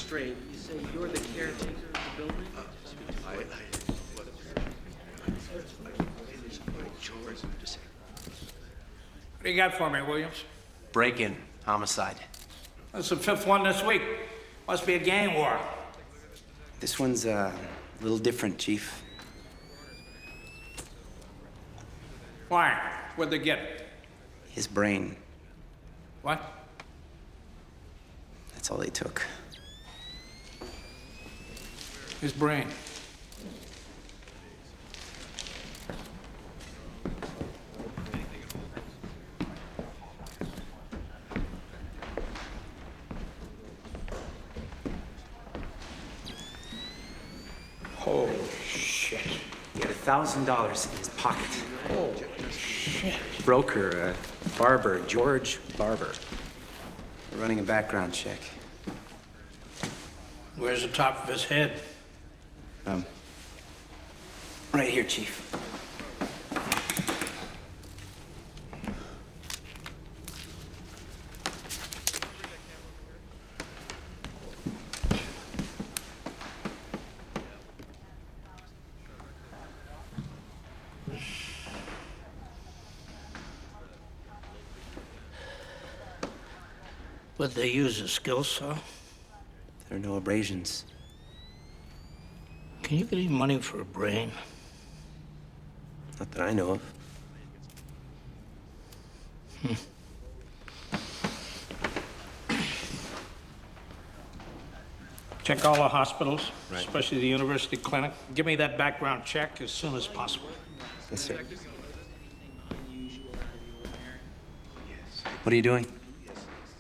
straight. You say you're the caretaker of the building? What do you got for me, Williams? Break-in, homicide. That's the fifth one this week. Must be a gang war. This one's a little different, Chief. Why? What'd they get? His brain. What? That's all they took. His brain. Holy shit. He had $1,000 in his pocket. Holy shit. Broker, Barber, George Barber. We're running a background check. Where's the top of his head? Right here, Chief. Would they use a skill saw? There are no abrasions. Can you get any money for a brain? Not that I know of. Check all the hospitals, especially the university clinic. Give me that background check as soon as possible. Yes, sir. What are you doing?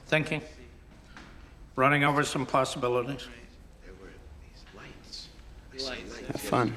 Thinking. Running over some possibilities. Have fun.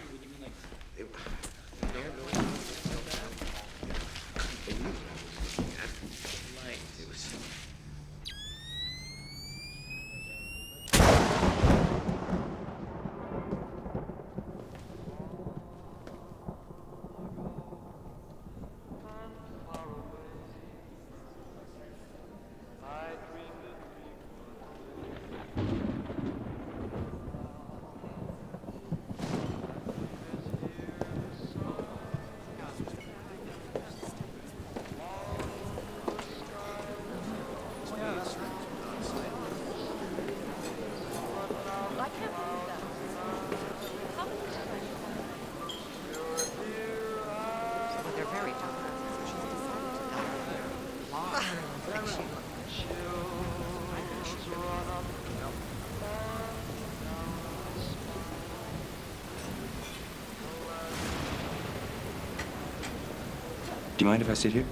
Do you mind if I sit here?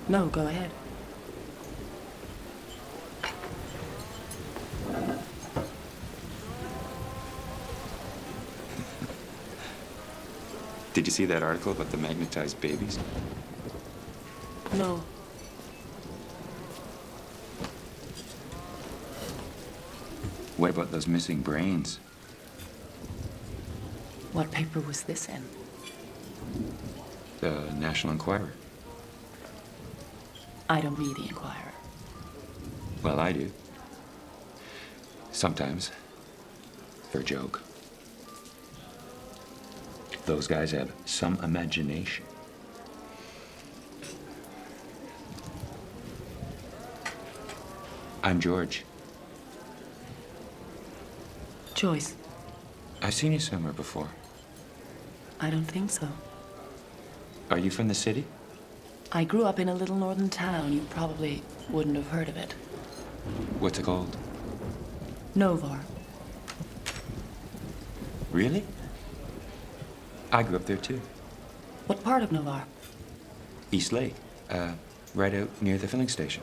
No, go ahead. Did you see that article about the magnetized babies? No. What about those missing brains? What paper was this in? The National Enquirer. I don't read the Enquirer. Well, I do. Sometimes. For a joke. Those guys have some imagination. I'm George. Joyce. I've seen you somewhere before. I don't think so. Are you from the city? I grew up in a little northern town. You probably wouldn't have heard of it. What's it called? Novar. Really? I grew up there too. What part of Novar? East Lake. Right out near the filling station.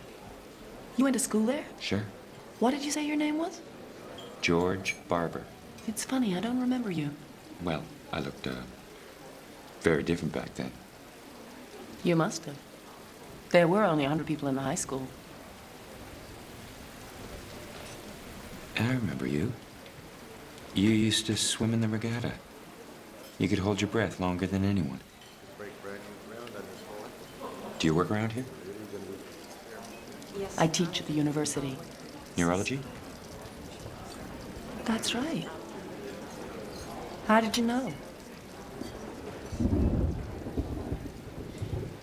You went to school there? Sure. What did you say your name was? George Barber. It's funny, I don't remember you. Well, I looked, very different back then. You must have. There were only 100 people in the high school. I remember you. You used to swim in the regatta. You could hold your breath longer than anyone. Do you work around here? I teach at the university. Neurology? That's right. How did you know?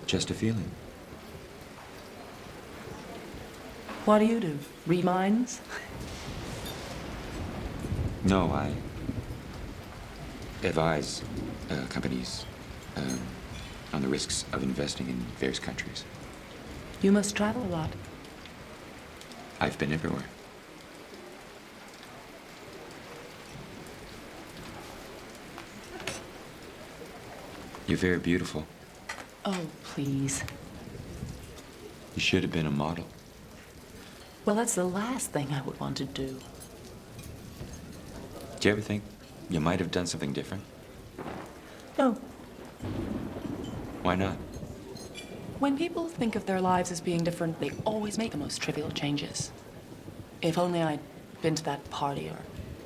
Just a feeling. What do? Read minds? No, I advise companies on the risks of investing in various countries. You must travel a lot. I've been everywhere. You're very beautiful. Oh, please. You should have been a model. Well, that's the last thing I would want to do. Do you ever think you might have done something different? No. Why not? When people think of their lives as being different, they always make the most trivial changes. If only I'd been to that party or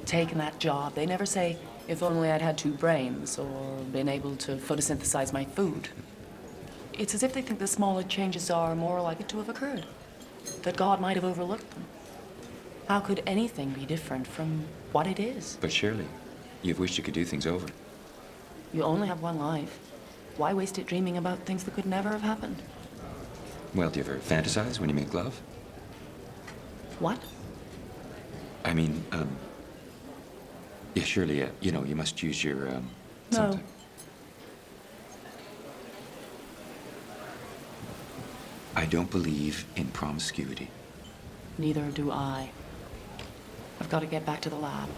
taken that job. They never say, if only I'd had 2 brains or been able to photosynthesize my food. It's as if they think the smaller changes are more likely to have occurred, that God might have overlooked them. How could anything be different from what it is? But surely, you've wished you could do things over. You only have one life. Why waste it dreaming about things that could never have happened? Well, do you ever fantasize when you make love? What? I mean, yeah, surely, you know, you must use your, No. something. I don't believe in promiscuity. Neither do I. I've got to get back to the lab.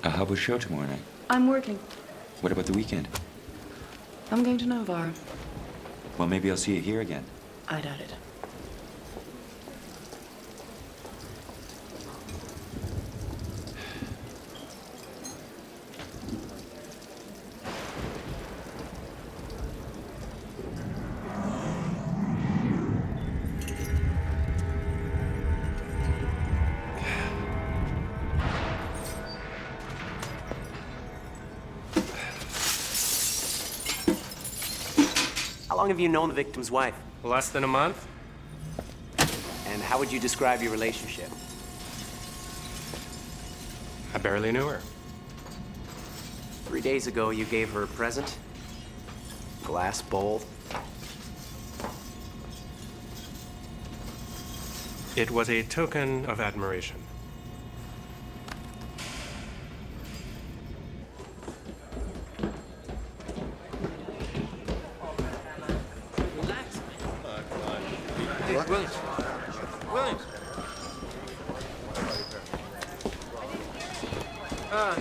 How about show tomorrow night? I'm working. What about the weekend? I'm going to Novar. Well, maybe I'll see you here again. I doubt it. How long have you known the victim's wife? Less than a month? And how would you describe your relationship? I barely knew her. 3 days ago, you gave her a present. Glass bowl. It was a token of admiration. Williams. Williams.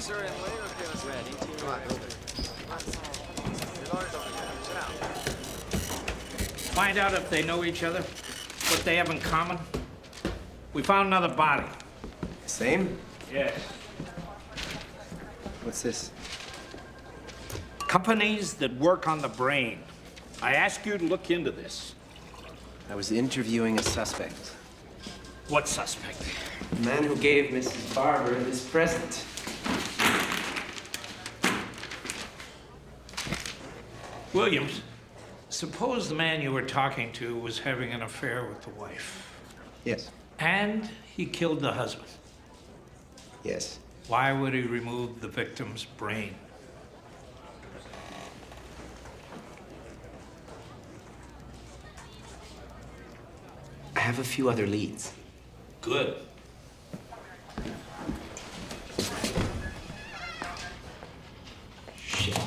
Sorry, I'm late. Okay, let's ready Find out if they know each other, what they have in common. We found another body. Same? Yes. What's this? Companies that work on the brain. I ask you to look into this. I was interviewing a suspect. What suspect? The man who gave Mrs. Barber this present. Williams, suppose the man you were talking to was having an affair with the wife. Yes. And he killed the husband. Yes. Why would he remove the victim's brain? I have a few other leads. Good. Shit.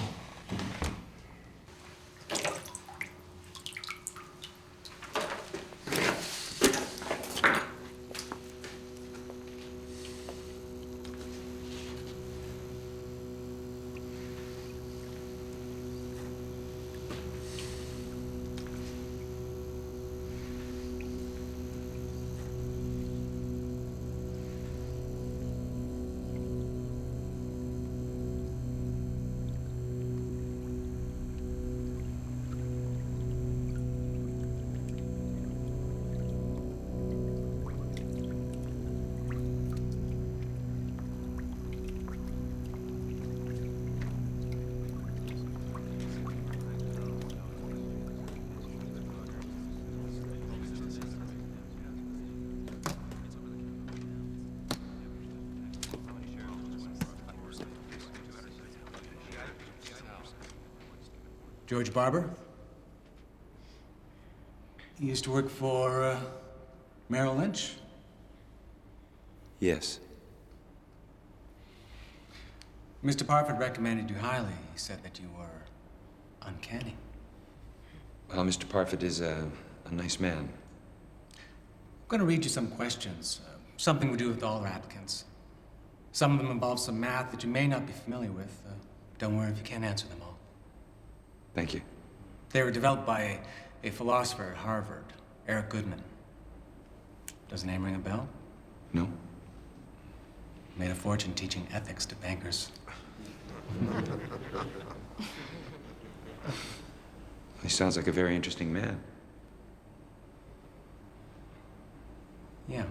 George Barber? You used to work for Merrill Lynch? Yes. Mr. Parford recommended you highly. He said that you were uncanny. Well, Mr. Parfit is a nice man. I'm going to read you some questions. Something we do with all our applicants. Some of them involve some math that you may not be familiar with. Don't worry if you can't answer them all. Thank you. They were developed by a philosopher at Harvard, Eric Goodman. Does the name ring a bell? No? Made a fortune teaching ethics to bankers. He sounds like a very interesting man. Yeah.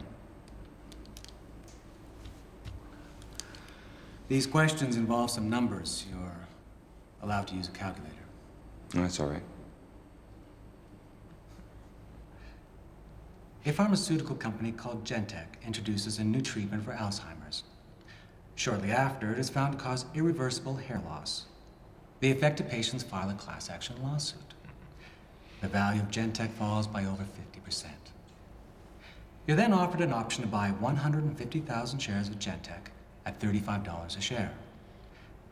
These questions involve some numbers. You're allowed to use a calculator. Oh, that's all right. A pharmaceutical company called Genentech introduces a new treatment for Alzheimer's. Shortly after, it is found to cause irreversible hair loss. The affected patients file a class action lawsuit. The value of Genentech falls by over 50%. You're then offered an option to buy 150,000 shares of Genentech at $35 a share.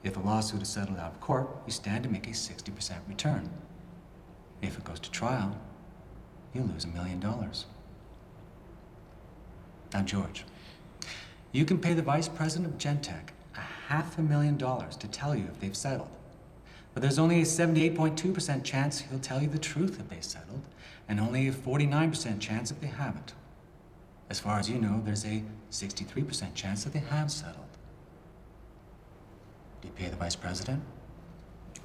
If the lawsuit is settled out of court, you stand to make a 60% return. If it goes to trial, you lose $1 million. Now, George, you can pay the vice president of Genentech $500,000 to tell you if they've settled. But there's only a 78.2% chance he'll tell you the truth if they settled, and only a 49% chance if they haven't. As far as you know, there's a 63% chance that they have settled. Do you pay the vice president?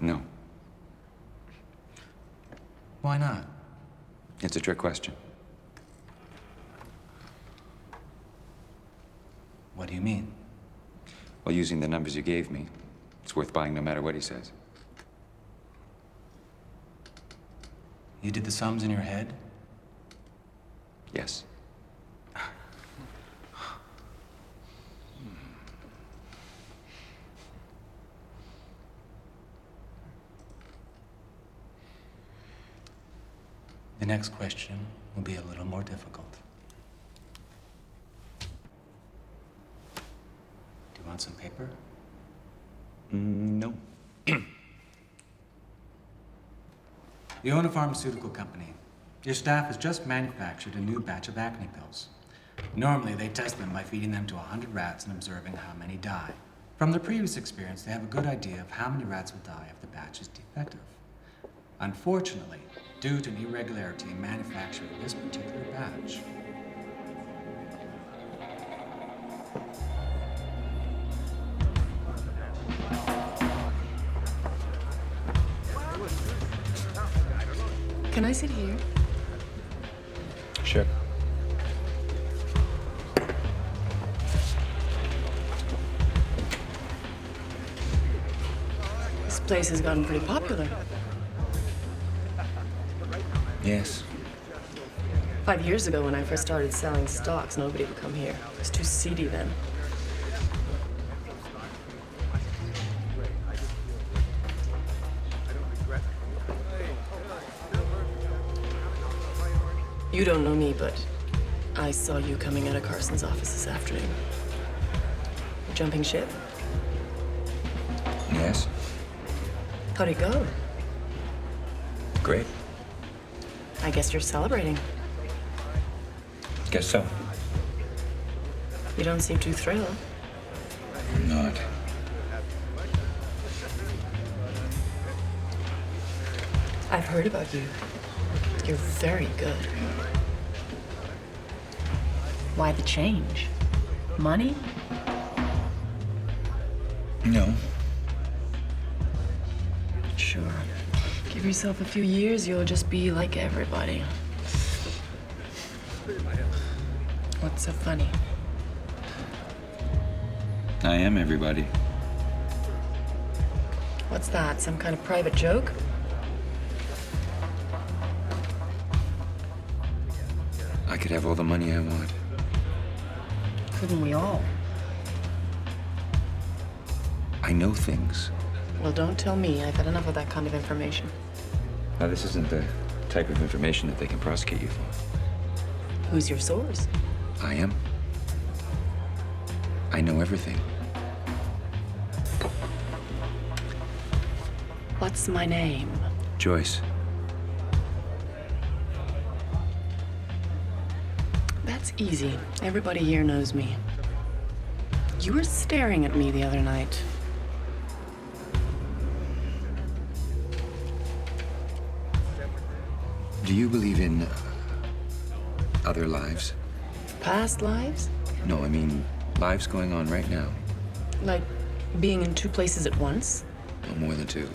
No. Why not? It's a trick question. What do you mean? Well, using the numbers you gave me, it's worth buying no matter what he says. You did the sums in your head? Yes. The next question will be a little more difficult. Do you want some paper? No. You own a pharmaceutical company. Your staff has just manufactured a new batch of acne pills. Normally, they test them by feeding them to 100 rats and observing how many die. From their previous experience, they have a good idea of how many rats will die if the batch is defective. Unfortunately, due to an irregularity in manufacturing this particular batch, Can I sit here? Sure. This place has gotten pretty popular. Yes. 5 years ago, when I first started selling stocks, nobody would come here. It was too seedy then. You don't know me, but I saw you coming out of Carson's office this afternoon. Jumping ship? Yes. How'd it go? Great. I guess you're celebrating. Guess so. You don't seem too thrilled. Not. I've heard about you. You're very good. Why the change? Money? No. Sure. Give yourself a few years, you'll just be like everybody. What's so funny? I am everybody. What's that? Some kind of private joke? I could have all the money I want. Couldn't we all? I know things. Well, don't tell me. I've had enough of that kind of information. Now, this isn't the type of information that they can prosecute you for. Who's your source? I am. I know everything. What's my name? Joyce. That's easy. Everybody here knows me. You were staring at me the other night. Do you believe in other lives? Past lives? No, I mean lives going on right now. Like being in two places at once? No more than two.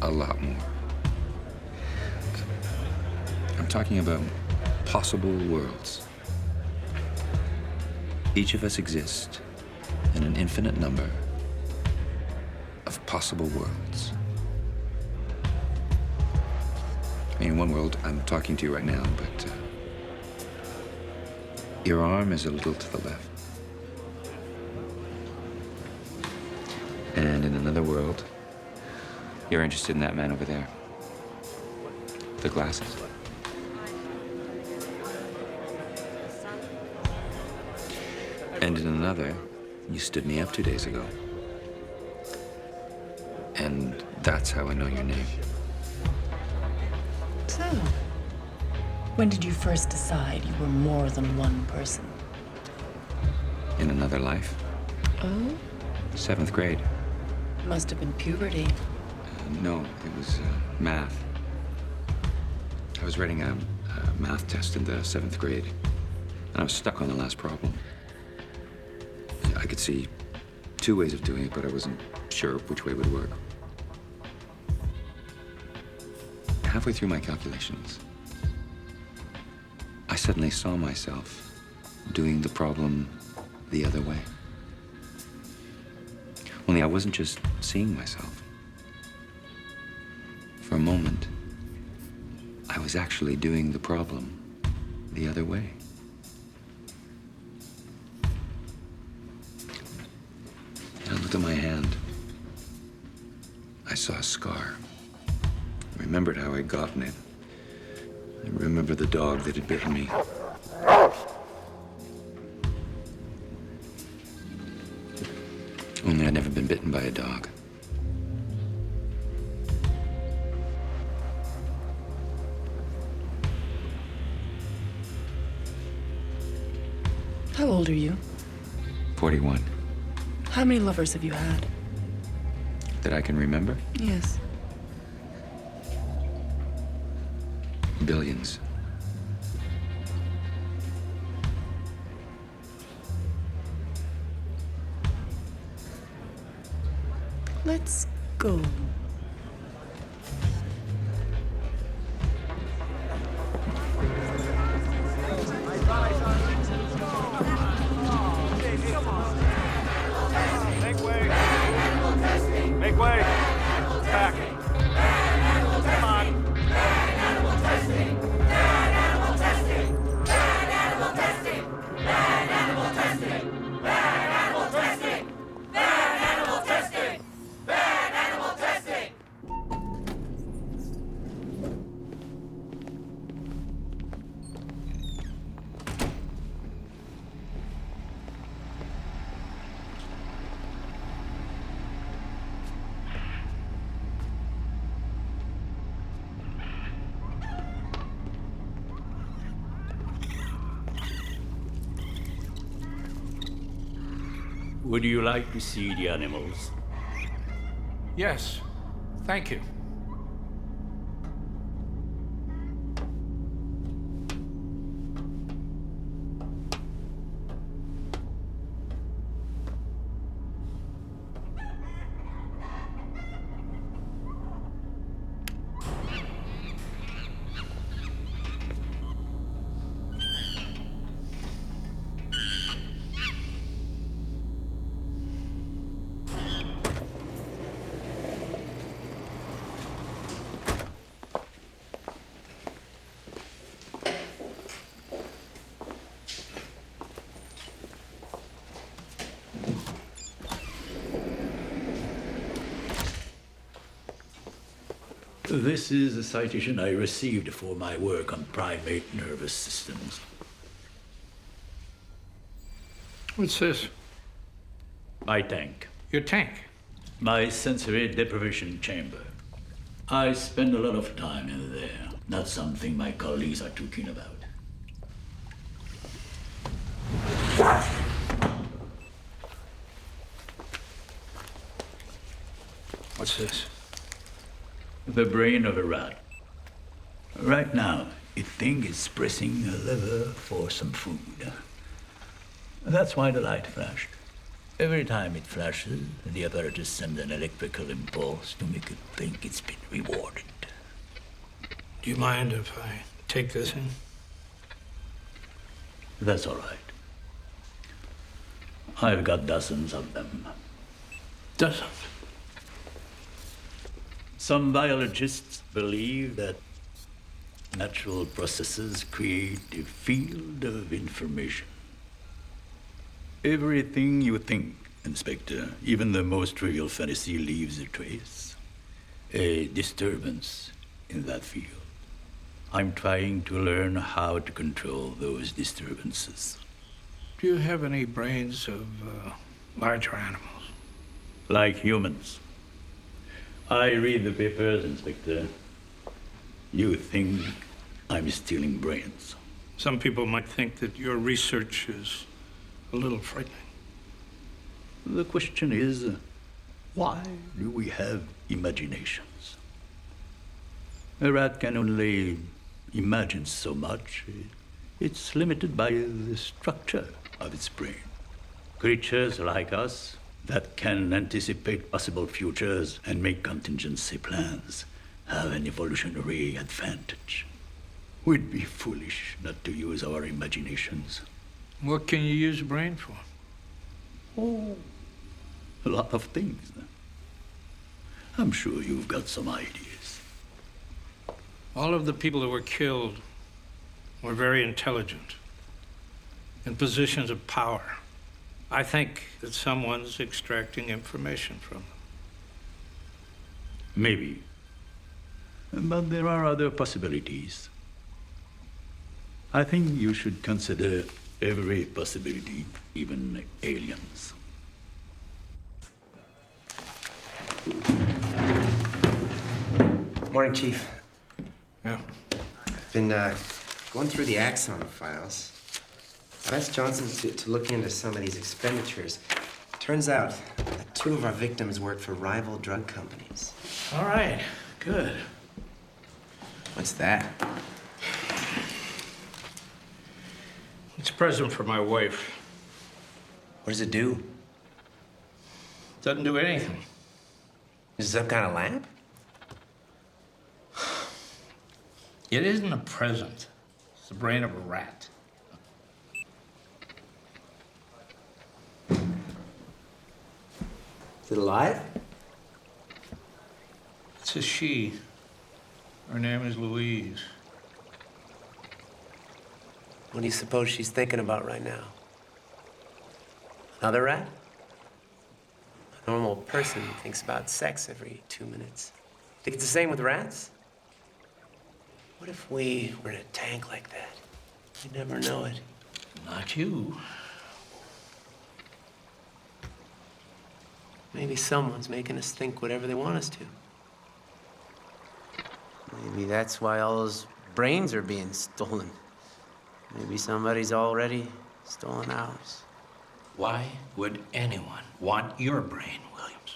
A lot more. I'm talking about possible worlds. Each of us exist in an infinite number of possible worlds. I mean, in one world, I'm talking to you right now, but your arm is a little to the left. And in another world, you're interested in that man over there. The glasses. And in another, you stood me up 2 days ago. And that's how I know your name. So, when did you first decide you were more than one person? In another life. Oh? 7th grade. Must have been puberty. No, it was math. I was writing a math test in the 7th grade, and I was stuck on the last problem. I could see 2 ways of doing it, but I wasn't sure which way would work. Halfway through my calculations, I suddenly saw myself doing the problem the other way. Only I wasn't just seeing myself. For a moment, I was actually doing the problem the other way. And I looked at my hand. I saw a scar. I remembered how I'd gotten it. I remembered the dog that had bitten me. Only I'd never been bitten by a dog. How old are you? 41. How many lovers have you had? That I can remember? Yes. Billions. Let's go. Make way. Make way. Back. Come on. Would you like to see the animals? Yes, thank you. This is a citation I received for my work on primate nervous systems. What's this? My tank. Your tank? My sensory deprivation chamber. I spend a lot of time in there. Not something my colleagues are too keen about. What's this? The brain of a rat. Right now, it thinks it's pressing a lever for some food. That's why the light flashed. Every time it flashes, the apparatus sends an electrical impulse to make it think it's been rewarded. Do you mind if I take this in? That's all right. I've got dozens of them. Dozens? Some biologists believe that natural processes create a field of information. Everything you think, Inspector, even the most trivial fantasy leaves a trace, a disturbance in that field. I'm trying to learn how to control those disturbances. Do you have any brains of larger animals? Like humans. I read the papers, Inspector. You think I'm stealing brains? Some people might think that your research is a little frightening. The question is, why do we have imaginations? A rat can only imagine so much. It's limited by the structure of its brain. Creatures like us that can anticipate possible futures and make contingency plans have an evolutionary advantage. We'd be foolish not to use our imaginations. What can you use a brain for? Oh, a lot of things. I'm sure you've got some ideas. All of the people who were killed were very intelligent, in positions of power. I think that someone's extracting information from them. Maybe. But there are other possibilities. I think you should consider every possibility, even aliens. Morning, Chief. Yeah. Been going through the Axon files. I've asked Johnson to look into some of these expenditures. Turns out that 2 of our victims work for rival drug companies. All right, good. What's that? It's a present for my wife. What does it do? Doesn't do anything. Is it some kind of lamp? It isn't a present. It's the brain of a rat. Is it alive? It's a she. Her name is Louise. What do you suppose she's thinking about right now? Another rat? A normal person thinks about sex every 2 minutes. Think it's the same with rats? What if we were in a tank like that? You'd never know it. Not you. Maybe someone's making us think whatever they want us to. Maybe that's why all those brains are being stolen. Maybe somebody's already stolen ours. Why would anyone want your brain, Williams?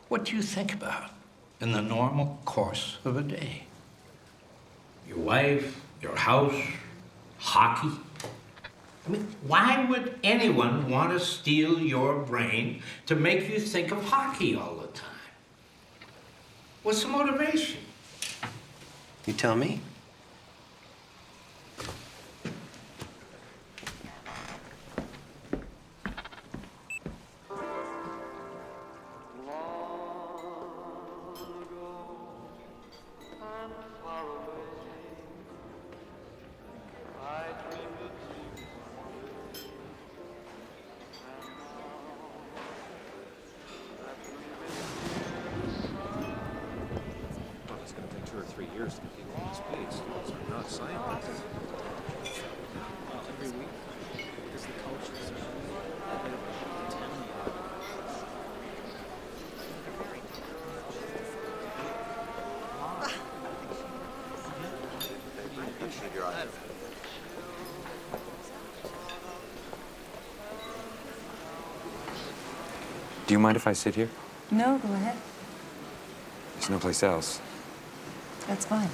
What do you think about in the normal course of a day? Your wife, your house, hockey? I mean, why would anyone want to steal your brain to make you think of hockey all the time? What's the motivation? You tell me. Do you mind if I sit here? No, go ahead. There's no place else. That's fine.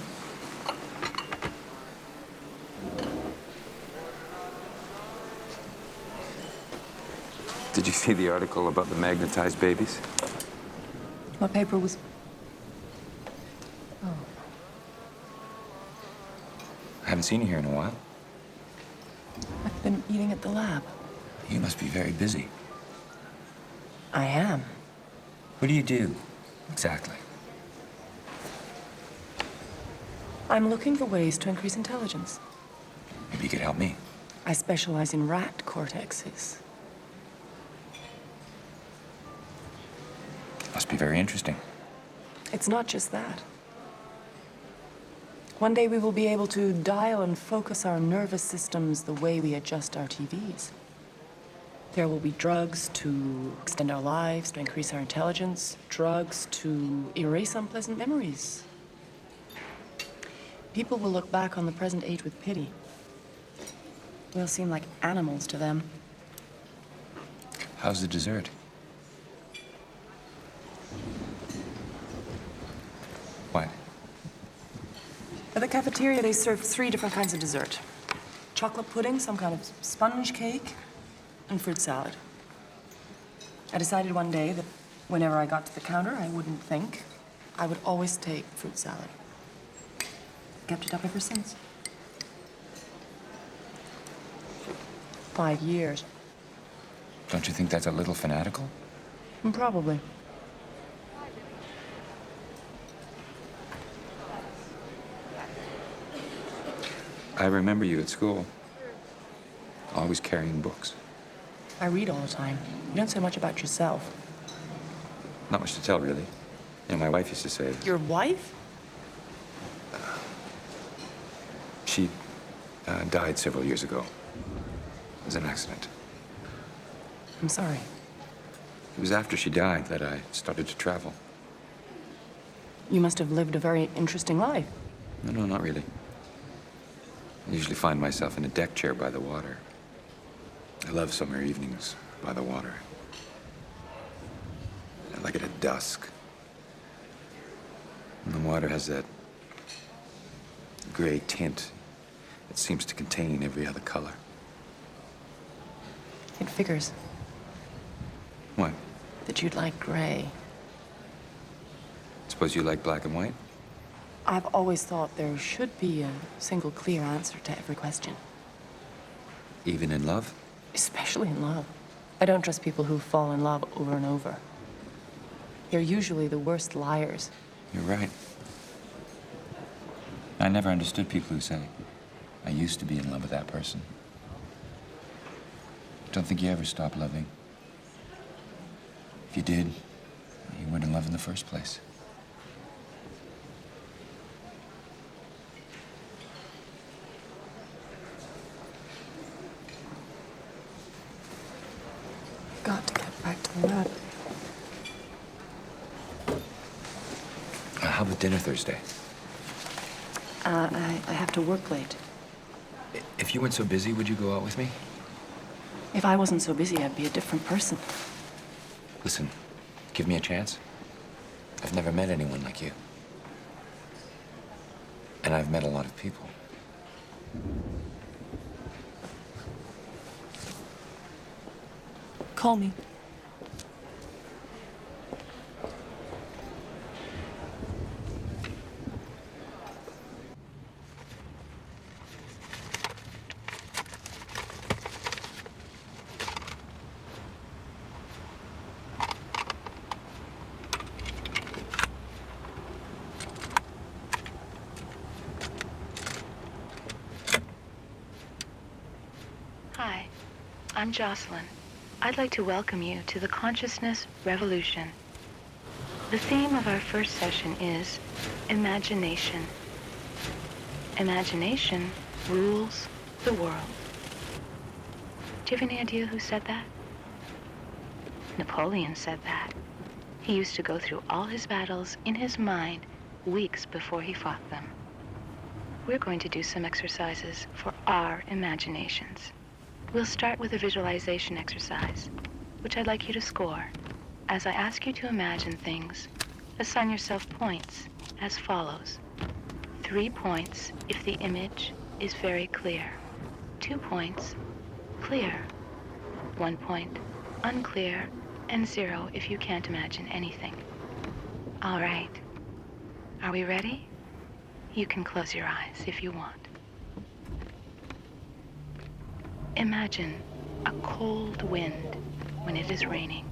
Did you see the article about the magnetized babies? What paper was... Oh. I haven't seen you here in a while. I've been eating at the lab. You must be very busy. I am. What do you do, exactly? I'm looking for ways to increase intelligence. Maybe you could help me. I specialize in rat cortexes. Must be very interesting. It's not just that. One day we will be able to dial and focus our nervous systems the way we adjust our TVs. There will be drugs to extend our lives, to increase our intelligence, drugs to erase unpleasant memories. People will look back on the present age with pity. We'll seem like animals to them. How's the dessert? What? At the cafeteria, they serve 3 different kinds of dessert. Chocolate pudding, some kind of sponge cake, and fruit salad. I decided one day that whenever I got to the counter, I wouldn't think. I would always take fruit salad. Kept it up ever since. 5 years. Don't you think that's a little fanatical? Probably. I remember you at school. Always carrying books. I read all the time. You don't say much about yourself. Not much to tell, really. You know, my wife used to say... Your wife? She died several years ago. It was an accident. I'm sorry. It was after she died that I started to travel. You must have lived a very interesting life. No, not really. I usually find myself in a deck chair by the water. I love summer evenings by the water. I like it at dusk. And the water has that gray tint that seems to contain every other color. It figures What? that you'd like gray. Suppose you like black and white? I've always thought there should be a single clear answer to every question. Even in love? Especially in love. I don't trust people who fall in love over and over. They're usually the worst liars. You're right. I never understood people who say, I used to be in love with that person. Don't think you ever stop loving. If you did, you weren't in love in the first place. Got to get back to the lab. How about dinner Thursday? I have to work late. If you weren't so busy, would you go out with me? If I wasn't so busy, I'd be a different person. Listen, give me a chance. I've never met anyone like you. And I've met a lot of people. Call me. Hi, I'm Jocelyn. I'd like to welcome you to the Consciousness Revolution. The theme of our first session is imagination. Imagination rules the world. Do you have any idea who said that? Napoleon said that. He used to go through all his battles in his mind weeks before he fought them. We're going to do some exercises for our imaginations. We'll start with a visualization exercise, which I'd like you to score. As I ask you to imagine things, assign yourself points as follows. 3 points if the image is very clear. 2 points, clear. 1 point, unclear, and 0 if you can't imagine anything. All right. Are we ready? You can close your eyes if you want. Imagine a cold wind when it is raining.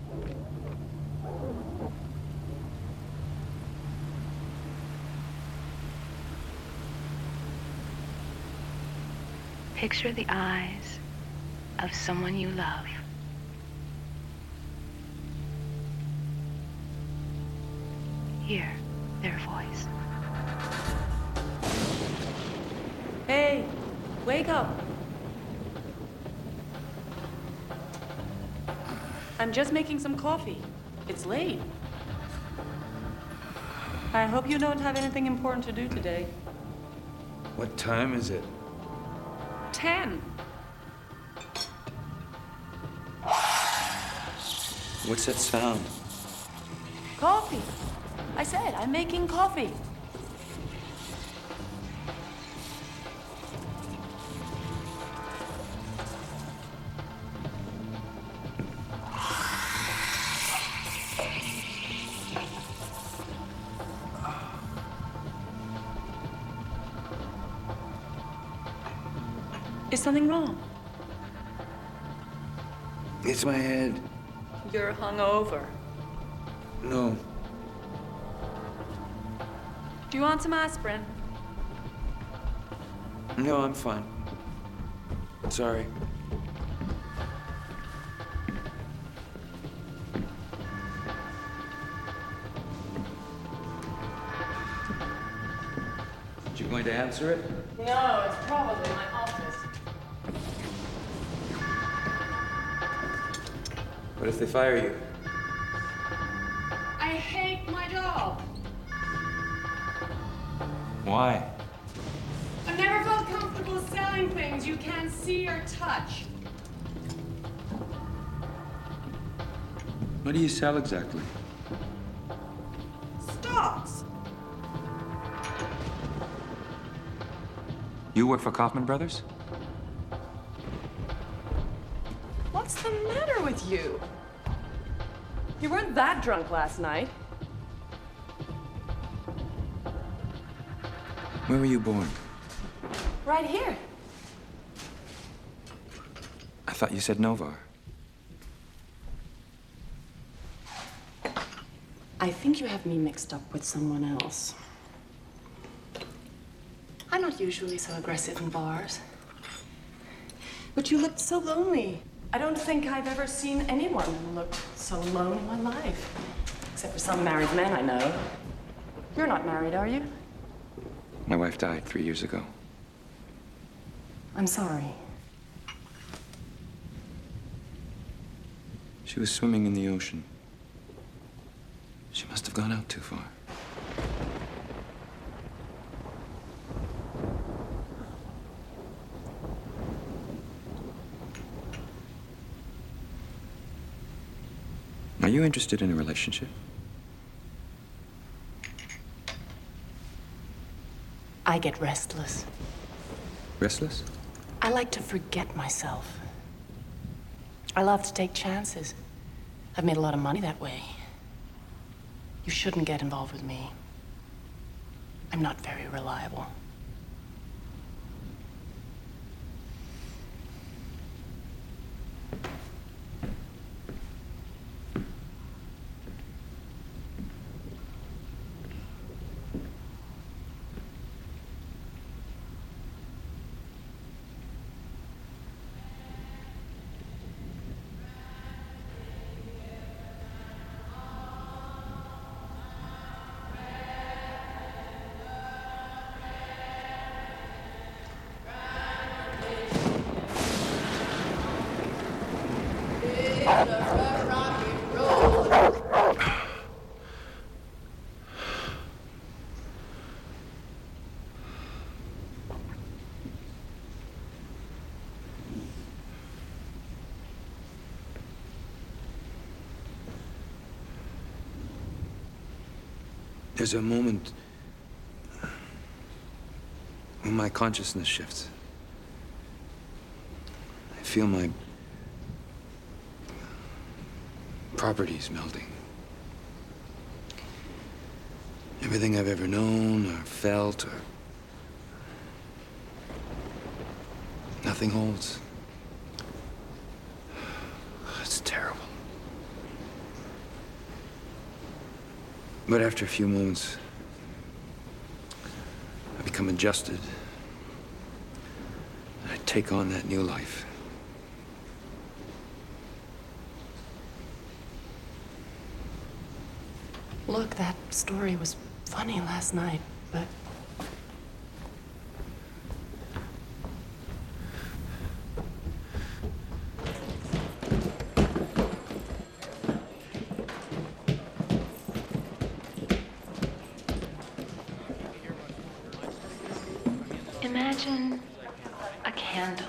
Picture the eyes of someone you love. Hear their voice. Hey, wake up. I'm just making some coffee. It's late. I hope you don't have anything important to do today. What time is it? 10. What's that sound? Coffee. I said, I'm making coffee. Is something wrong? It's my head. You're hungover. No. Do you want some aspirin? No, I'm fine. Sorry. You going to answer it? No, it's probably my office. What if they fire you? I hate my job. Why? I've never felt comfortable selling things you can't see or touch. What do you sell exactly? Stocks. You work for Kaufman Brothers? What's the matter with you? You weren't that drunk last night. Where were you born? Right here. I thought you said Novar. I think you have me mixed up with someone else. I'm not usually so aggressive in bars. But you looked so lonely. I don't think I've ever seen anyone who looked so alone in my life. Except for some married men I know. You're not married, are you? My wife died 3 years ago. I'm sorry. She was swimming in the ocean. She must have gone out too far. Are you interested in a relationship? I get restless. Restless? I like to forget myself. I love to take chances. I've made a lot of money that way. You shouldn't get involved with me. I'm not very reliable. There's a moment when my consciousness shifts. I feel my properties melting. Everything I've ever known or felt or nothing holds. It's terrible. But after a few moments, I become adjusted. And I take on that new life. Look, that story was funny last night, but imagine a candle.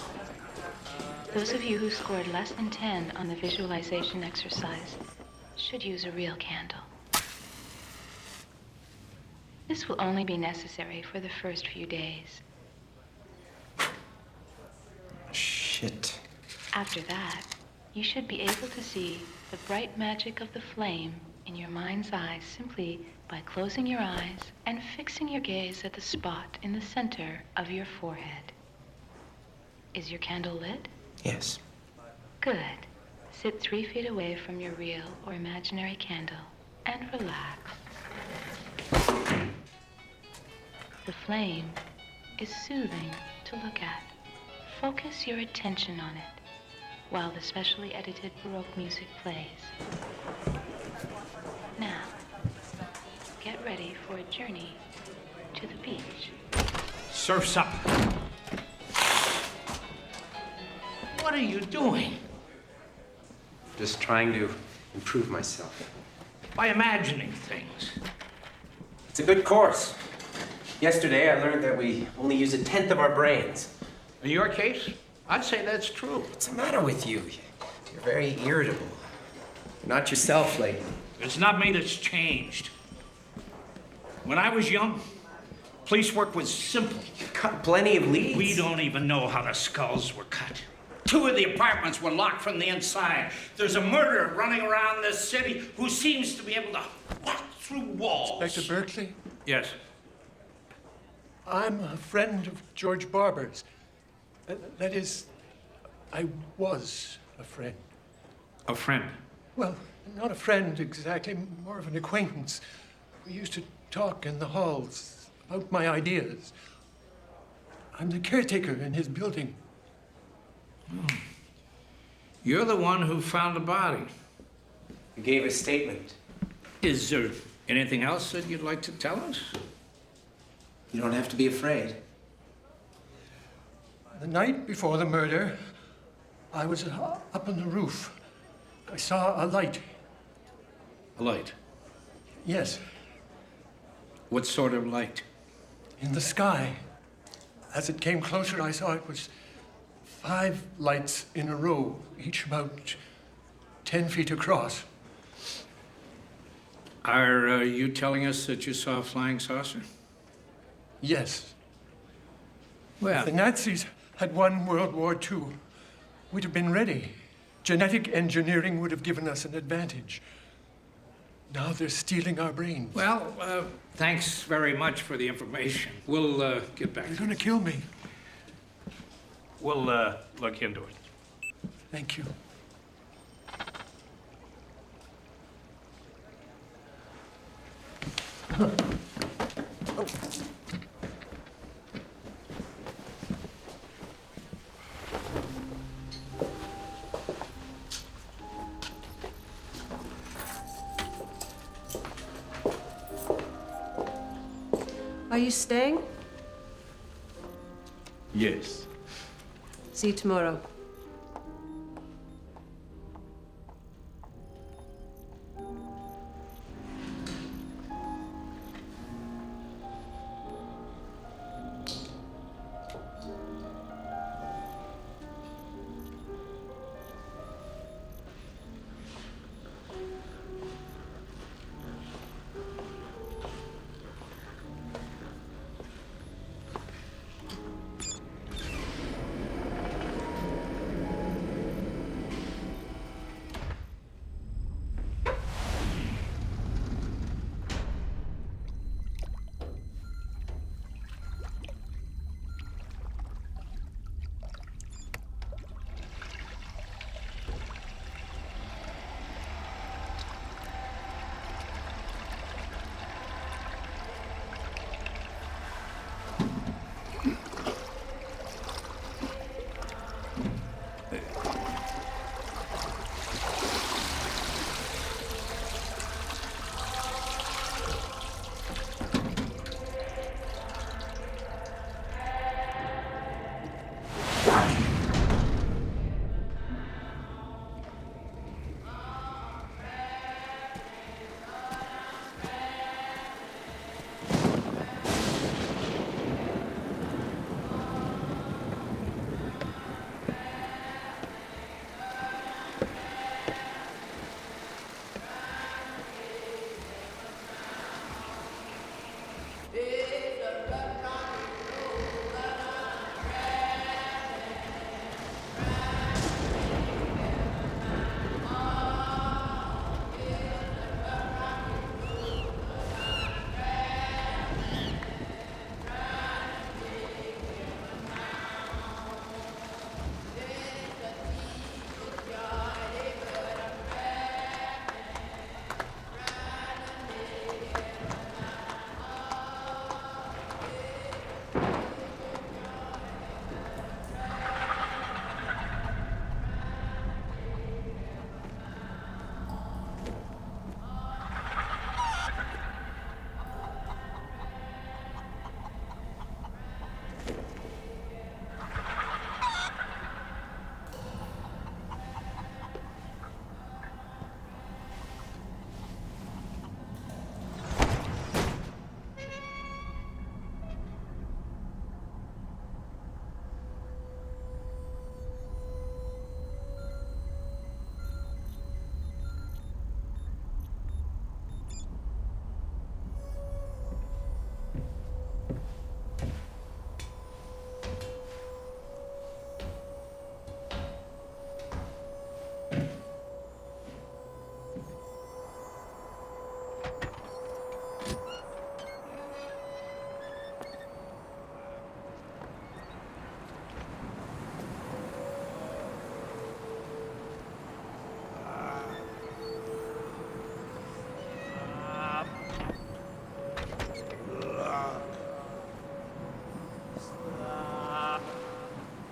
Those of you who scored less than 10 on the visualization exercise should use a real candle. This will only be necessary for the first few days. Shit. After that, you should be able to see the bright magic of the flame in your mind's eye simply by closing your eyes and fixing your gaze at the spot in the center of your forehead. Is your candle lit? Yes. Good. Sit 3 feet away from your real or imaginary candle and relax. The flame is soothing to look at. Focus your attention on it while the specially edited Baroque music plays. Now, get ready for a journey to the beach. Surf's up. What are you doing? Just trying to improve myself. By imagining things. It's a good course. Yesterday, I learned that we only use 1/10 of our brains. In your case, I'd say that's true. What's the matter with you? You're very irritable. You're not yourself lately. It's not me that's changed. When I was young, police work was simple. You cut plenty of leads. We don't even know how the skulls were cut. 2 of the apartments were locked from the inside. There's a murderer running around this city who seems to be able to walk through walls. Inspector Berkeley, Yes. I'm a friend of George Barber's. That is, I was a friend. A friend. Well, not a friend exactly, more of an acquaintance. We used to talk in the halls about my ideas. I'm the caretaker in his building. You're the one who found the body. You gave a statement. Is there anything else that you'd like to tell us? You don't have to be afraid. The night before the murder, I was up on the roof. I saw a light. A light. Yes, What sort of light? in the sky. As it came closer, I saw it was 5 lights in a row, each about 10 feet across. Are you telling us that you saw a flying saucer? Yes. Well, The Nazis had won World War II. We'd have been ready. Genetic engineering would have given us an advantage. Now they're stealing our brains. thanks very much for the information. We'll get back They're to you. gonna kill me. We'll look into it. Thank you. Are you staying? Yes. See you tomorrow.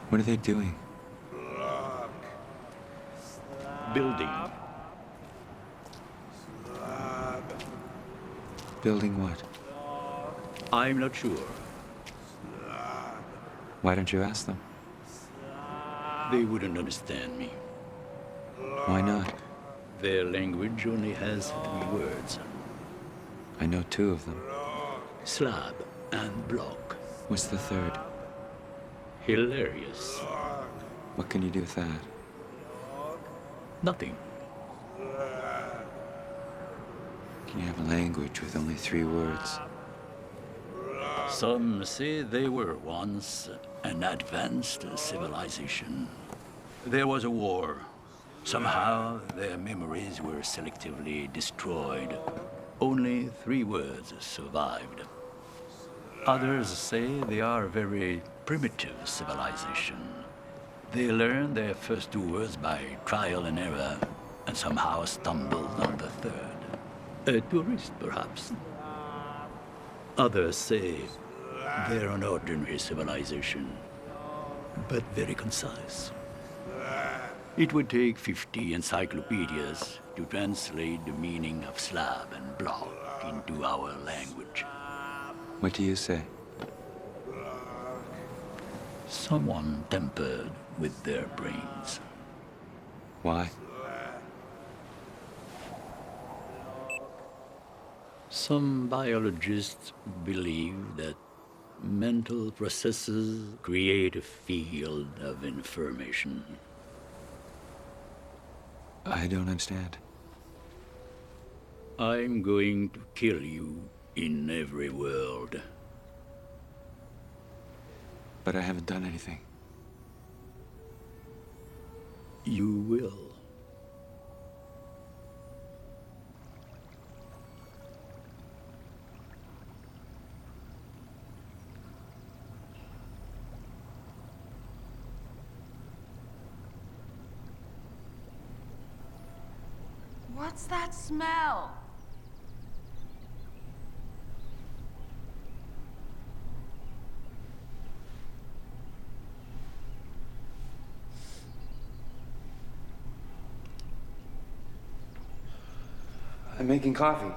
What are they doing? Building. Building what? I'm not sure. Why don't you ask them? They wouldn't understand me. Why not? Their language only has 3 words. I know 2 of them. Slab and block. What's the third? Hilarious. What can you do with that? Nothing. Can you have a language with only 3 words? Some say they were once an advanced civilization. There was a war. Somehow their memories were selectively destroyed. Only 3 words survived. Others say they are a very primitive civilization. They learned their first 2 words by trial and error, and somehow stumbled on the third. A tourist, perhaps. Others say they're an ordinary civilization, but very concise. It would take 50 encyclopedias to translate the meaning of slab and block into our language. What do you say? Someone tempered with their brains. Why? Some biologists believe that mental processes create a field of information. I don't understand. I'm going to kill you in every world. But I haven't done anything. You will. What's that smell? I'm making coffee.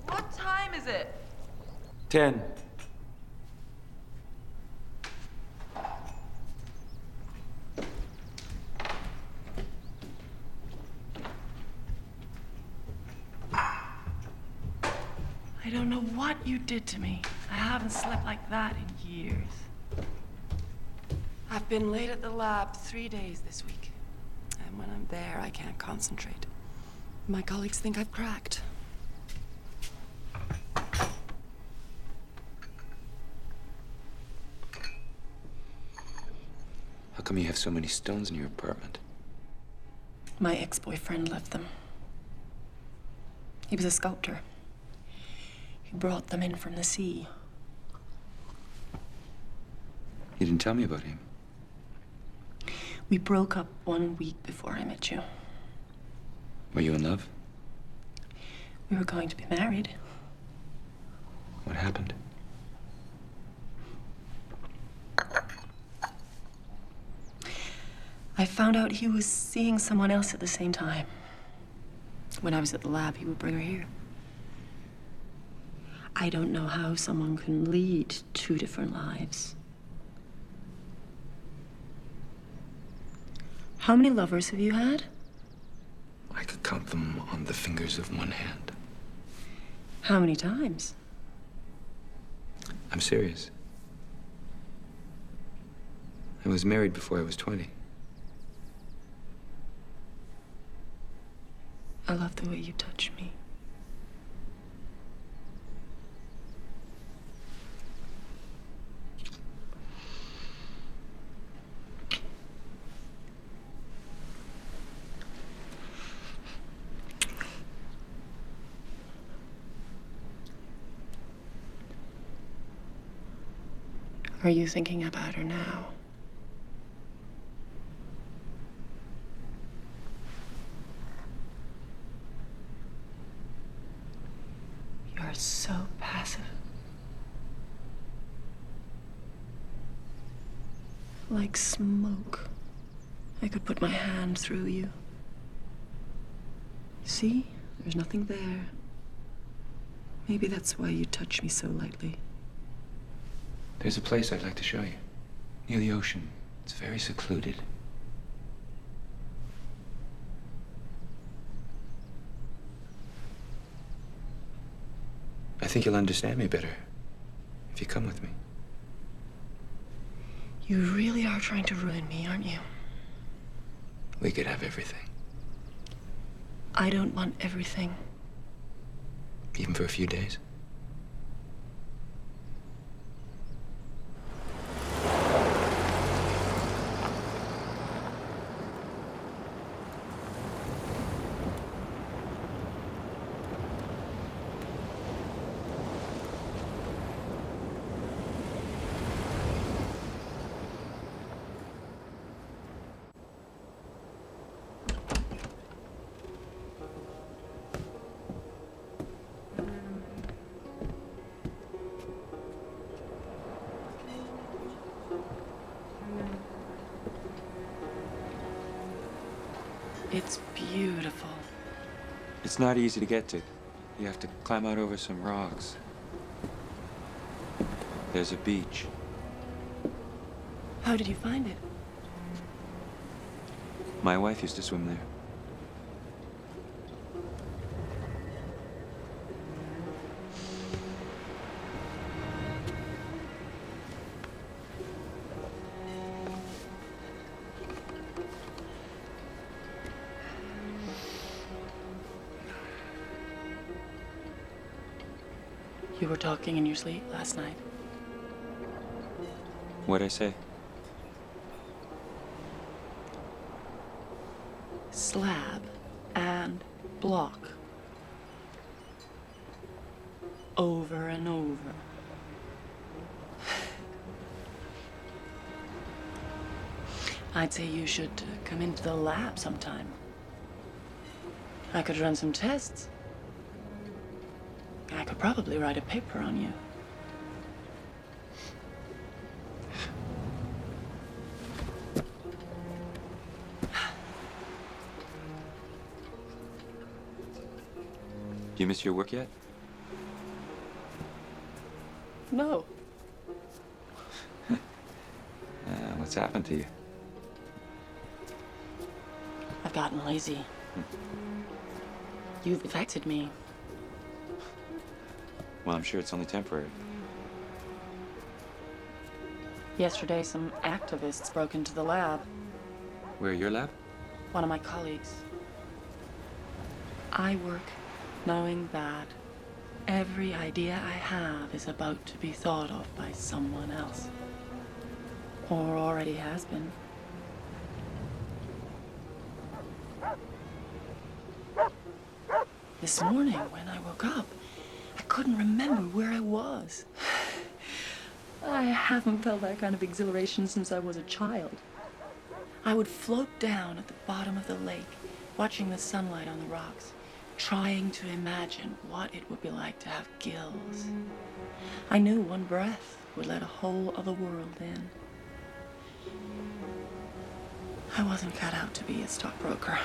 What time is it? 10. I don't know what you did to me. I haven't slept like that in years. I've been late at the lab 3 days this week. And when I'm there, I can't concentrate. My colleagues think I've cracked. How come you have so many stones in your apartment? My ex-boyfriend left them. He was a sculptor. He brought them in from the sea. You didn't tell me about him. We broke up 1 week before I met you. Were you in love? We were going to be married. What happened? I found out he was seeing someone else at the same time. When I was at the lab, he would bring her here. I don't know how someone can lead 2 different lives. How many lovers have you had? I could count them on the fingers of one hand. How many times? I'm serious. I was married before I was 20. I love the way you touch me. Are you thinking about her now? You're so passive. Like smoke. I could put my hand through you. See? There's nothing there. Maybe that's why you touch me so lightly. There's a place I'd like to show you. Near the ocean. It's very secluded. I think you'll understand me better if you come with me. You really are trying to ruin me, aren't you? We could have everything, I don't want everything. even for a few days. It's beautiful. It's not easy to get to. You have to climb out over some rocks. There's a beach. How did you find it? My wife used to swim there. You were talking in your sleep last night. What'd I say? Slab and block. Over and over. I'd say you should come into the lab sometime. I could run some tests. I could probably write a paper on you. Do you miss your work yet? No. What's happened to you? I've gotten lazy. You've affected me. Well, I'm sure it's only temporary. Yesterday, some activists broke into the lab. Where, your lab? One of my colleagues. I work knowing that every idea I have is about to be thought of by someone else. Or already has been. This morning, when I woke up, I couldn't remember where I was. I haven't felt that kind of exhilaration since I was a child. I would float down at the bottom of the lake, watching the sunlight on the rocks, trying to imagine what it would be like to have gills. I knew one breath would let a whole other world in. I wasn't cut out to be a stockbroker.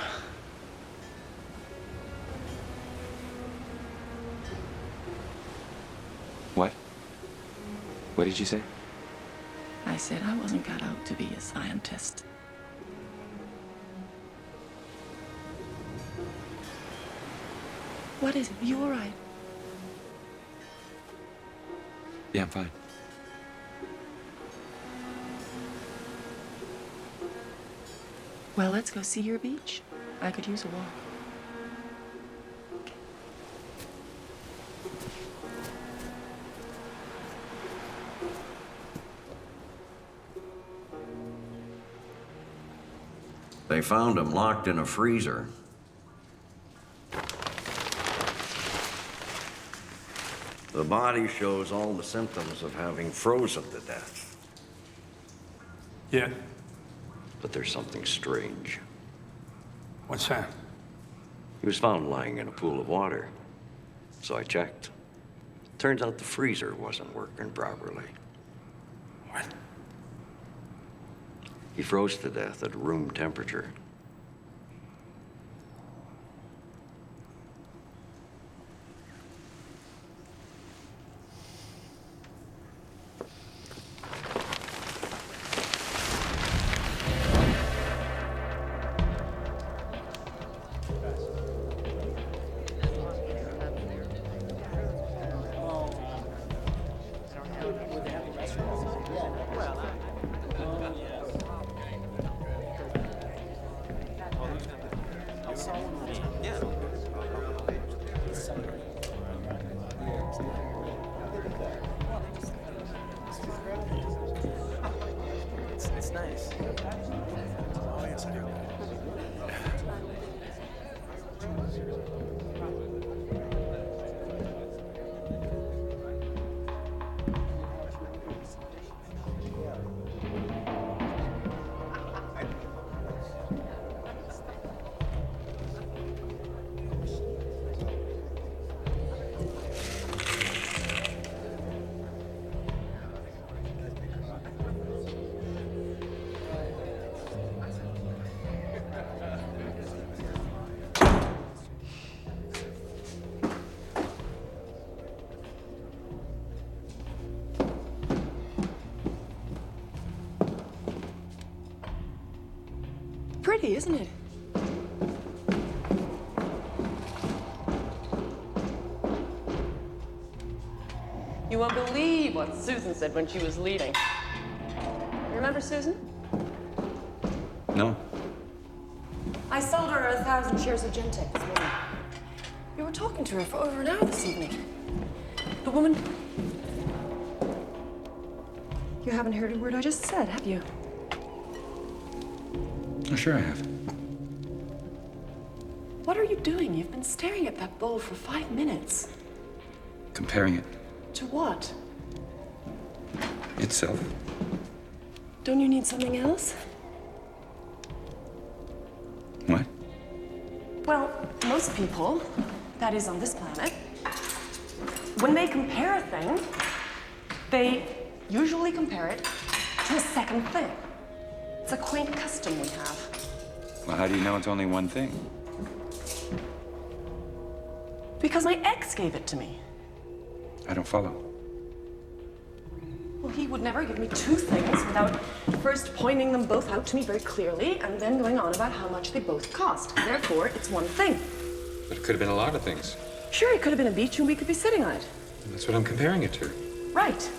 What? What did you say? I said I wasn't cut out to be a scientist. What is it? You all right? Yeah, I'm fine. Well, let's go see your beach. I could use a walk. They found him locked in a freezer. The body shows all the symptoms of having frozen to death. Yeah? But there's something strange. What's that? He was found lying in a pool of water. So I checked. Turns out the freezer wasn't working properly. What? He froze to death at room temperature. It's nice. Pretty, isn't it? You won't believe what Susan said when she was leaving. You remember Susan? No. I sold her 1,000 shares of Gentech this morning. You were talking to her for over an hour this evening. The woman... You haven't heard a word I just said, have you? Oh, sure I have. What are you doing? You've been staring at that bowl for 5 minutes. Comparing it To what? itself. Don't you need something else? What? Well, most people, that is on this planet, when they compare a thing, they usually compare it to a second thing. It's a quaint custom we have. Well, how do you know it's only one thing? Because my ex gave it to me. I don't follow. Well, he would never give me two things without first pointing them both out to me very clearly and then going on about how much they both cost. Therefore, it's one thing. But it could have been a lot of things. Sure, it could have been a beach and we could be sitting on it. And that's what I'm comparing it to. Right.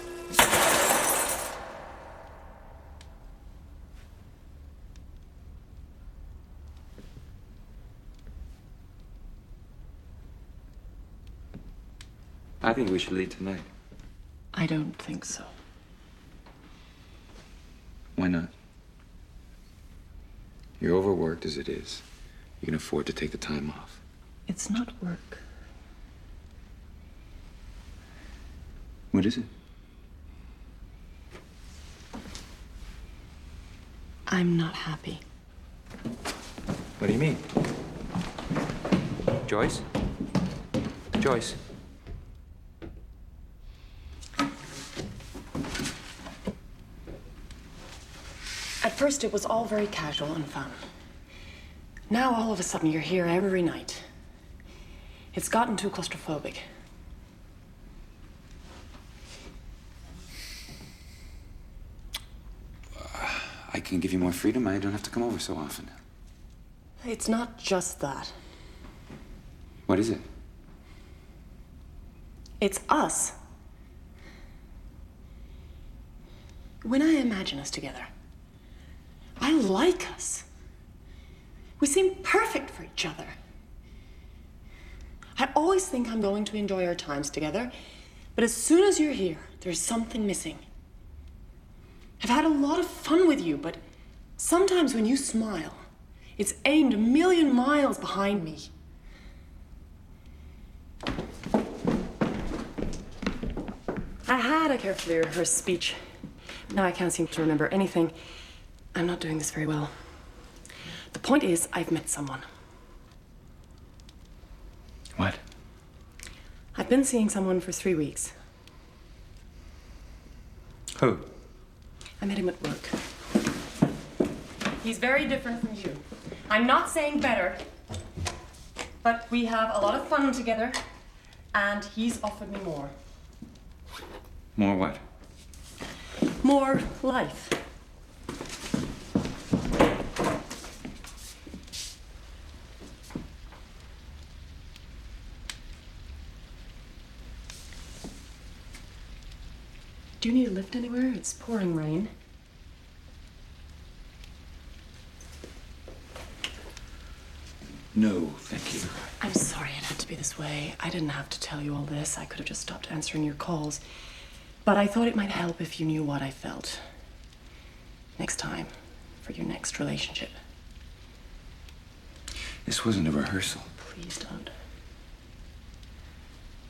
I think we should leave tonight. I don't think so. Why not? You're overworked as it is. You can afford to take the time off. It's not work. What is it? I'm not happy. What do you mean? Joyce? Joyce? At first, it was all very casual and fun. Now, all of a sudden, you're here every night. It's gotten too claustrophobic. I can give you more freedom. I don't have to come over so often. It's not just that. What is it? It's us. When I imagine us together, I like us. We seem perfect for each other. I always think I'm going to enjoy our times together, but as soon as you're here, there's something missing. I've had a lot of fun with you, but sometimes when you smile, it's aimed a million miles behind me. I had a carefully rehearsed speech. Now I can't seem to remember anything. I'm not doing this very well. The point is, I've met someone. What? I've been seeing someone for 3 weeks. Who? I met him at work. He's very different from you. I'm not saying better, but we have a lot of fun together, and he's offered me more. More what? More life. Do you need a lift anywhere? It's pouring rain. No, thank you. I'm sorry it had to be this way. I didn't have to tell you all this. I could have just stopped answering your calls. But I thought it might help if you knew what I felt. Next time, for your next relationship. This wasn't a rehearsal. Please don't.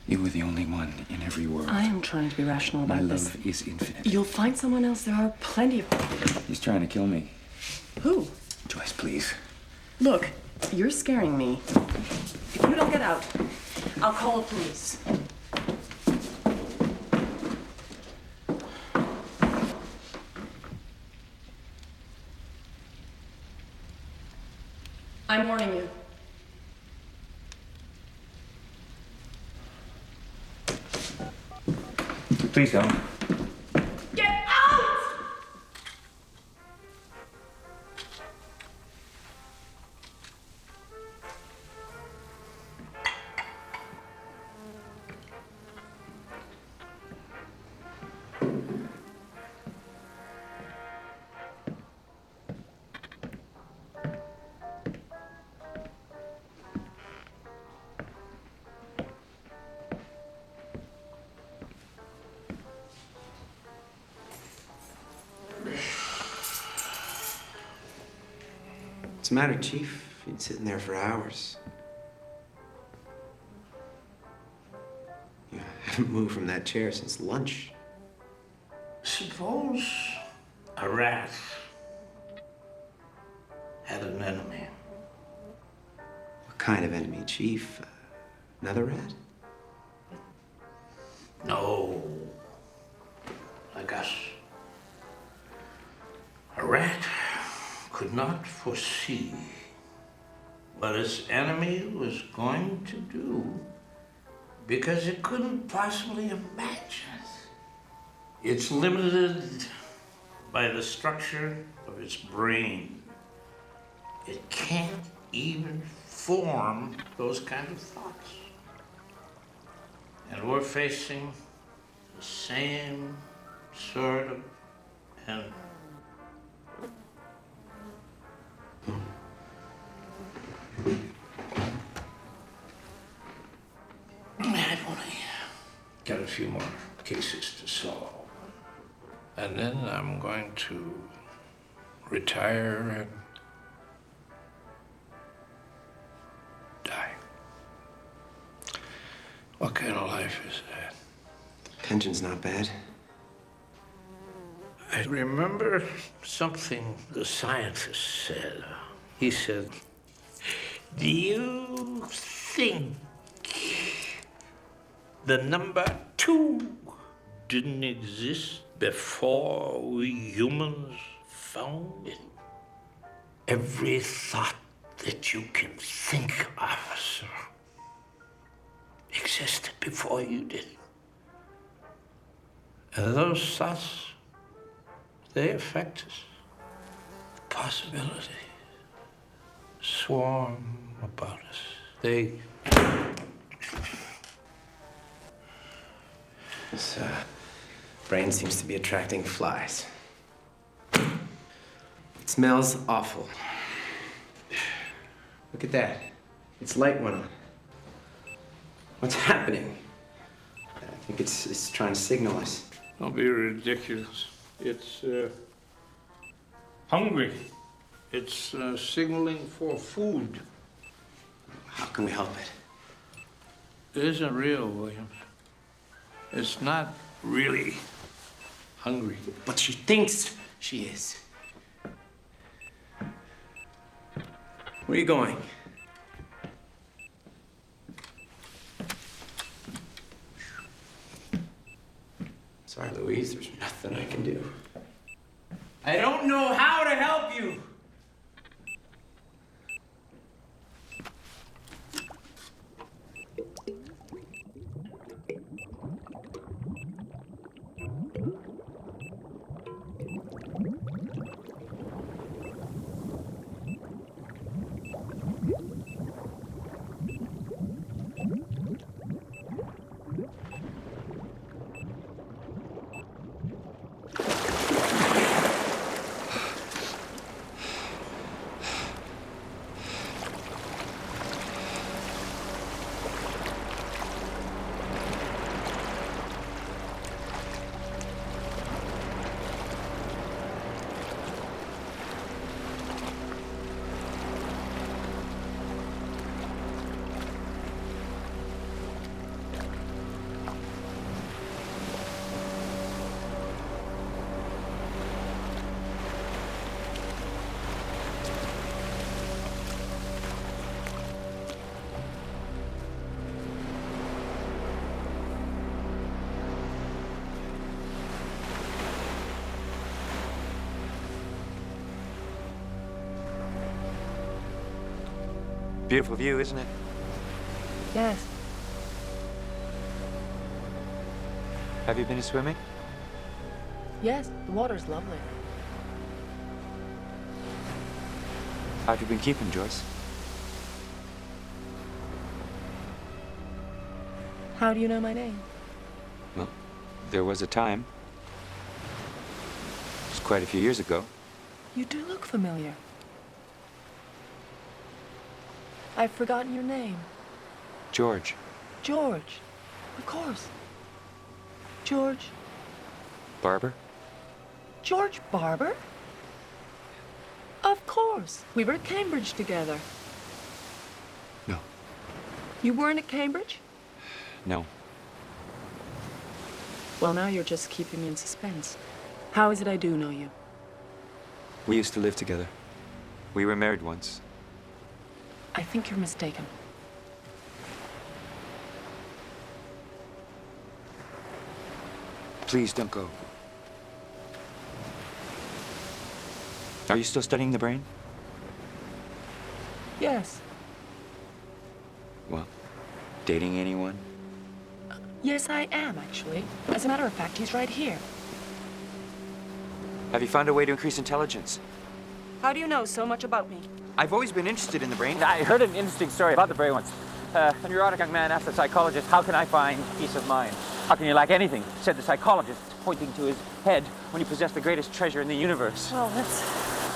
You were the only one in every world. I am trying to be rational about My this. love is infinite. You'll find someone else. There are plenty of... He's trying to kill me. Who? Joyce, please. Look, you're scaring me. If you don't get out, I'll call the police. I'm warning you. Please don't. Get out! What's the matter, Chief? You've been sitting there for hours. You haven't moved from that chair since lunch. Suppose a rat had an enemy. What kind of enemy, Chief? Another rat? No, like us. A rat could not foresee what its enemy was going to do because it couldn't possibly imagine it. It's limited by the structure of its brain. It can't even form those kind of thoughts. And we're facing the same sort of enemy. I've only got a few more cases to solve. And then I'm going to retire and die. What kind of life is that? Pension's not bad. I remember something the scientist said. He said, "Do you think the number 2 didn't exist before we humans found it? Every thought that you can think of, sir, existed before you did. And those thoughts, they affect us. Possibilities swarm about us. They... This brain seems to be attracting flies. It smells awful. Look at that. Its light went on. What's happening? I think it's trying to signal us. Don't be ridiculous. It's hungry. It's signaling for food. How can we help it? It isn't real, Williams. It's not really hungry. But she thinks she is. Where are you going? Sorry, Louise, there's nothing I can do. I don't know how to help you. Beautiful view, isn't it? Yes. Have you been swimming? Yes, the water's lovely. How have you been keeping, Joyce? How do you know my name? Well, there was a time. It was quite a few years ago. You do look familiar. I've forgotten your name. George. George. Of course. George. Barber? George Barber? Of course. We were at Cambridge together. No. You weren't at Cambridge? No. Well, now you're just keeping me in suspense. How is it I do know you? We used to live together. We were married once. I think you're mistaken. Please don't go. Are you still studying the brain? Yes. Well, dating anyone? Yes, I am, actually. As a matter of fact, he's right here. Have you found a way to increase intelligence? How do you know so much about me? I've always been interested in the brain. I heard an interesting story about the brain once. A neurotic young man asked the psychologist, "How can I find peace of mind? How can you lack anything?" said the psychologist, pointing to his head when you possess the greatest treasure in the universe. Well, that's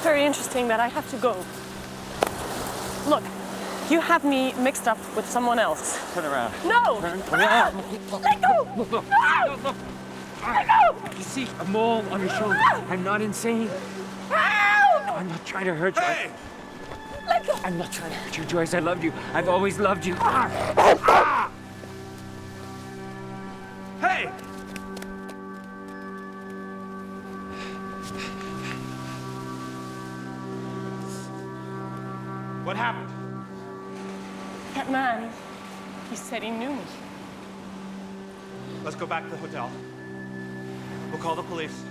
very interesting, but I have to go. Look, you have me mixed up with someone else. Turn around. No! Turn No! around. Let go! Look, look. No! Look. Let go! You see a mole on your shoulder. I'm not insane. Help! No, I'm not trying to hurt you. Hey! Let go! I'm not trying to hurt you, Joyce. I loved you. I've always loved you. Hey! What happened? That man, he said he knew me. Let's go back to the hotel. We'll call the police.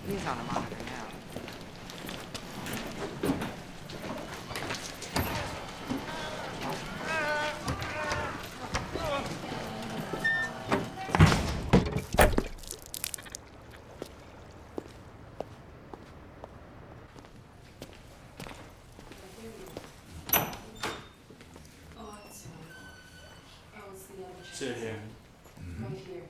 He's on a monitor now. Sit here. Right here.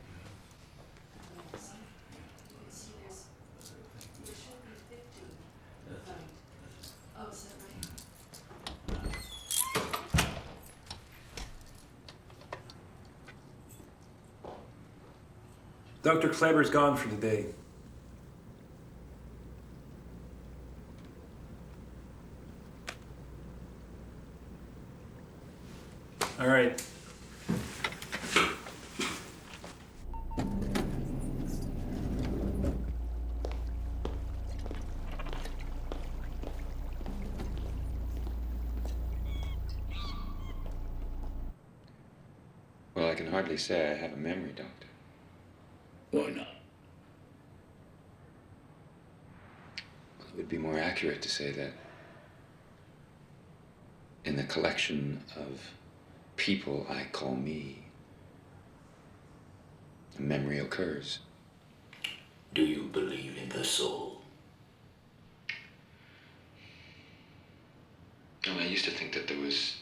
Dr. Kleber's gone for the day. All right. Well, I can hardly say I have a memory, Doctor. Why not? It would be more accurate to say that in the collection of people I call me, a memory occurs. Do you believe in the soul? Well, I used to think that there was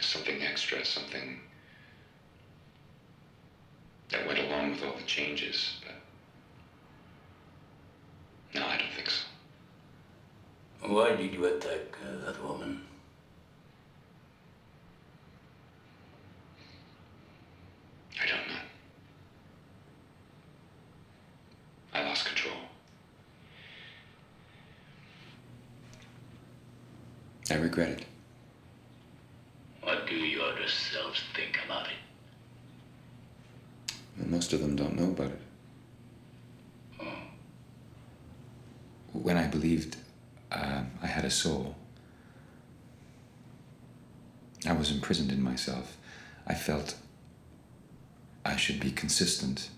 something extra, something that went along with all the changes, but no, I don't think so. Why did you attack that woman? I don't know. I lost control. I regret it. What do your other selves think about it? Well, most of them don't know about it. When I believed I had a soul, I was imprisoned in myself. I felt I should be consistent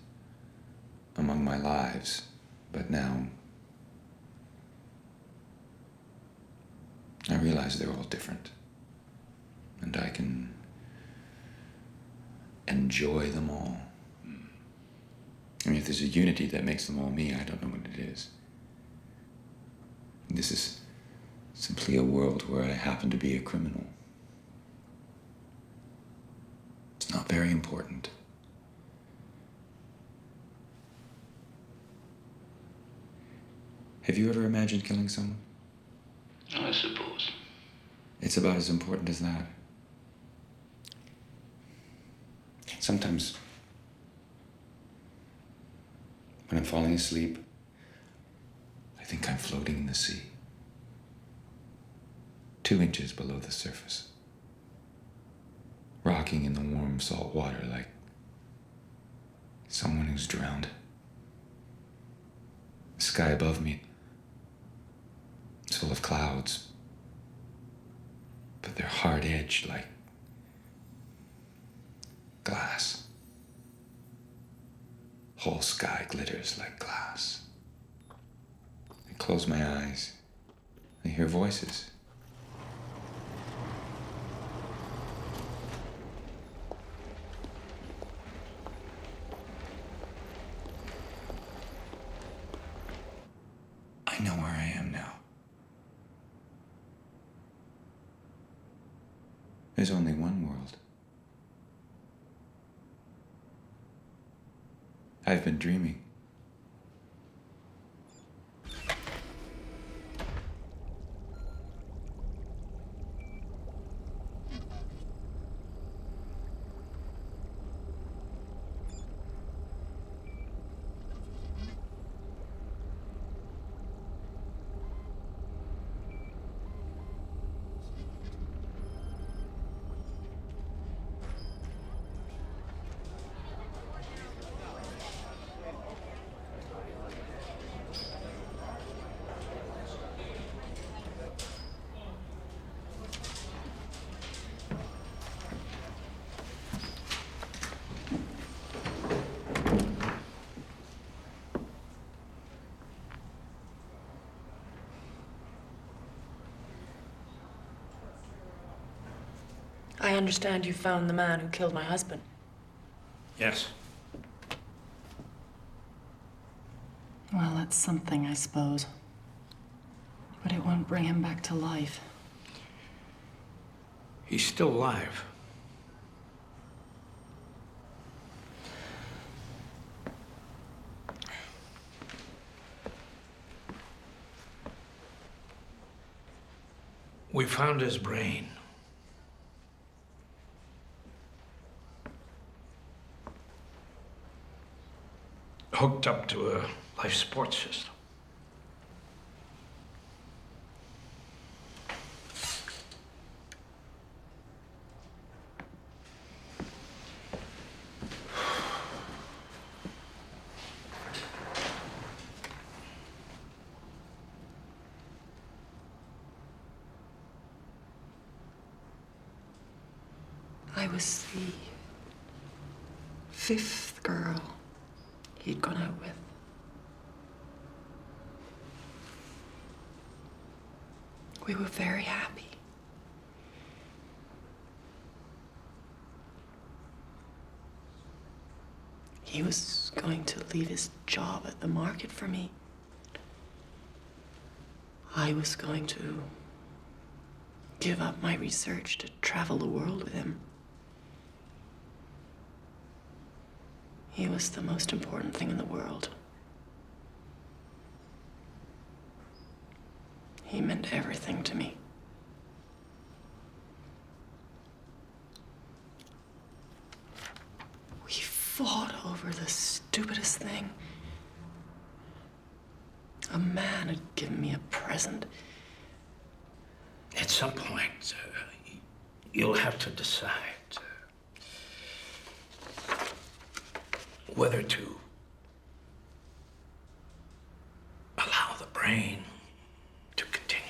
among my lives, but now I realize they're all different, and I can enjoy them all. I mean, if there's a unity that makes them all me, I don't know what it is. This is simply a world where I happen to be a criminal. It's not very important. Have you ever imagined killing someone? I suppose. It's about as important as that. Sometimes, when I'm falling asleep, I think I'm floating in the sea, 2 inches below the surface, rocking in the warm salt water like someone who's drowned. The sky above me, it's full of clouds, but they're hard-edged like glass. Whole sky glitters like glass. I close my eyes. I hear voices. I know where I am now. There's only one world. I've been dreaming. I understand you found the man who killed my husband. Yes. Well, that's something, I suppose. But it won't bring him back to life. He's still alive. We found his brain. Hooked up to a life support system. I was the 5th girl he'd gone out with. We were very happy. He was going to leave his job at the market for me. I was going to give up my research to travel the world with him. He was the most important thing in the world. He meant everything to me. We fought over the stupidest thing. A man had given me a present. At some point, you'll have to decide whether to allow the brain to continue.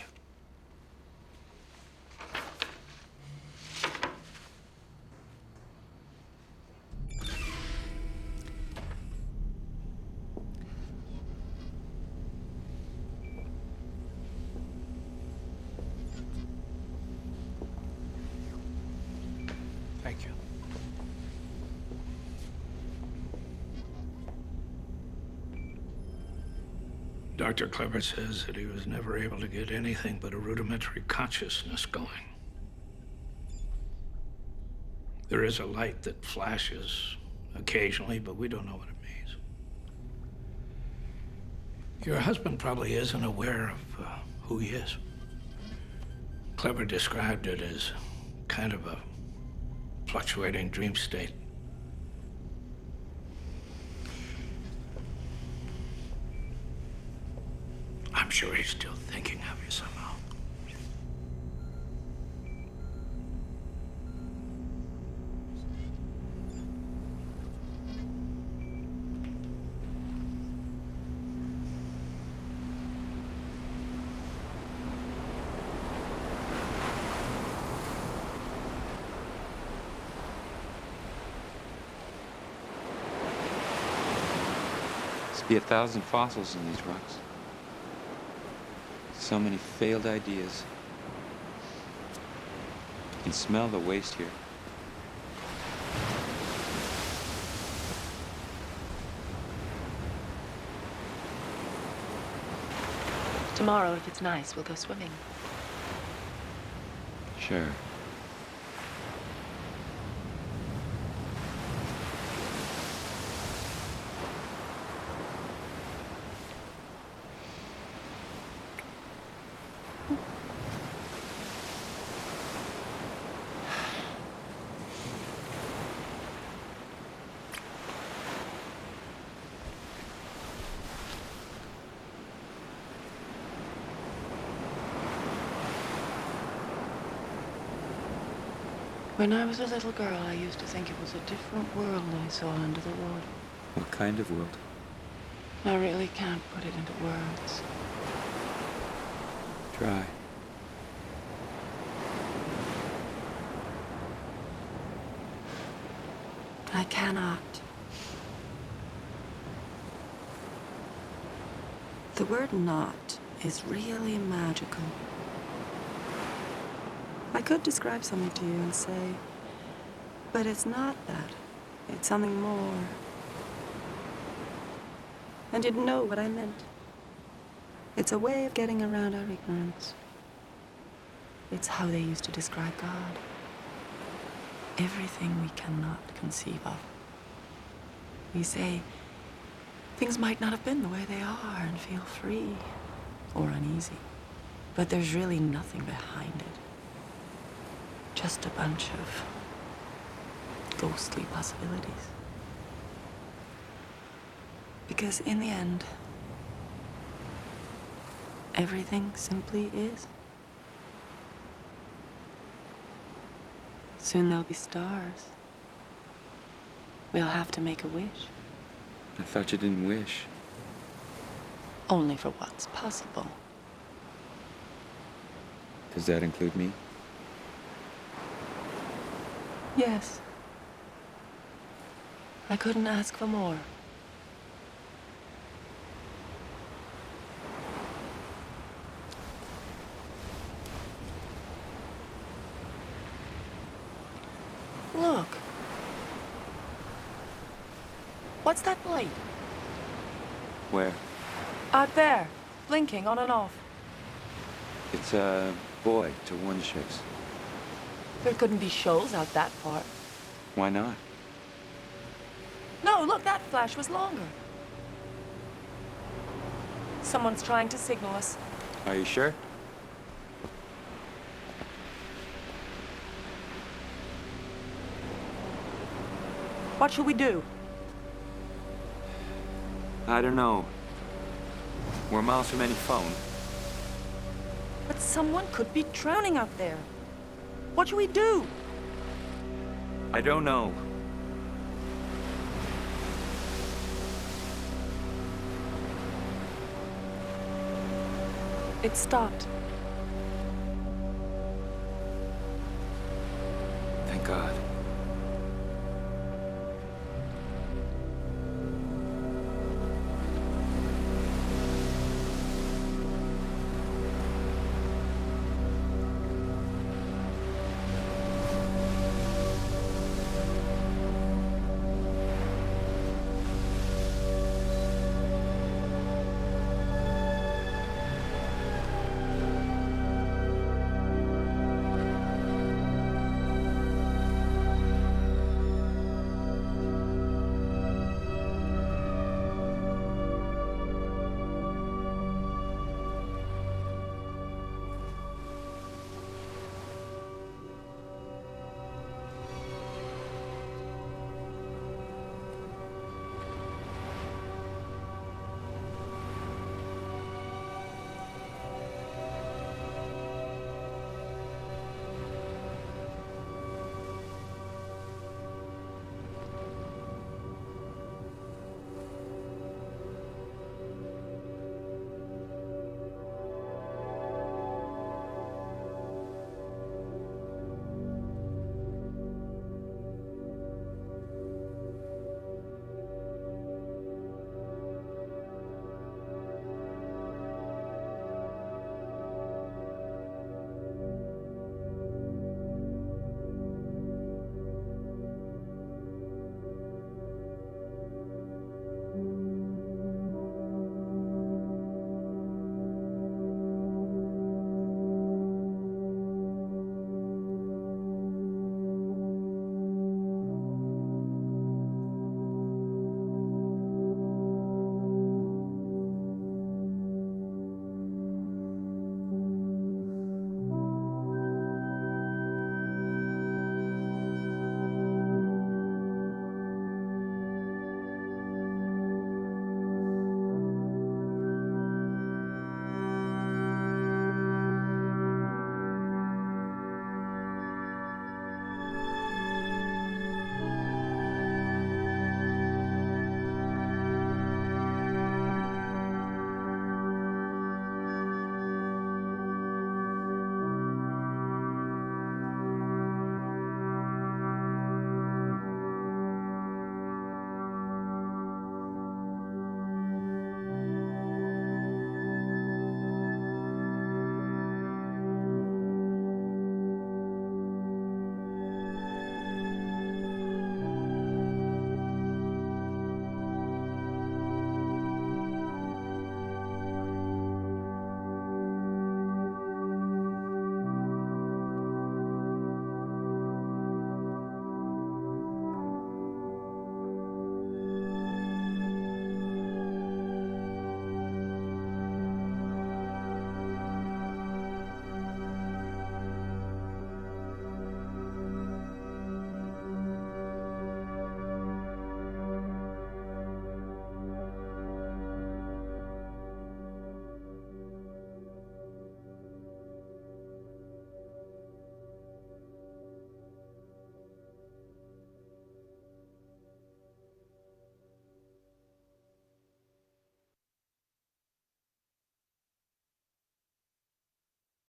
Thank you. Dr. Kleber says that he was never able to get anything but a rudimentary consciousness going. There is a light that flashes occasionally, but we don't know what it means. Your husband probably isn't aware of who he is. Kleber described it as kind of a fluctuating dream state. I'm sure he's still thinking of you somehow. Must be 1,000 fossils in these rocks. So many failed ideas. You can smell the waste here. Tomorrow, if it's nice, we'll go swimming. Sure. When I was a little girl, I used to think it was a different world I saw under the water. What kind of world? I really can't put it into words. Try. I cannot. The word not is really magical. I could describe something to you and say, but it's not that. It's something more. And you'd know what I meant. It's a way of getting around our ignorance. It's how they used to describe God. Everything we cannot conceive of. We say things might not have been the way they are and feel free or uneasy. But there's really nothing behind it. Just a bunch of ghostly possibilities. Because in the end, everything simply is. Soon there'll be stars. We'll have to make a wish. I thought you didn't wish. Only for what's possible. Does that include me? Yes. I couldn't ask for more. Look. What's that light? Where? Out there, blinking on and off. It's a buoy to warn ships. There couldn't be shoals out that far. Why not? No, look, that flash was longer. Someone's trying to signal us. Are you sure? What shall we do? I don't know. We're miles from any phone. But someone could be drowning out there. What shall we do? I don't know. It stopped.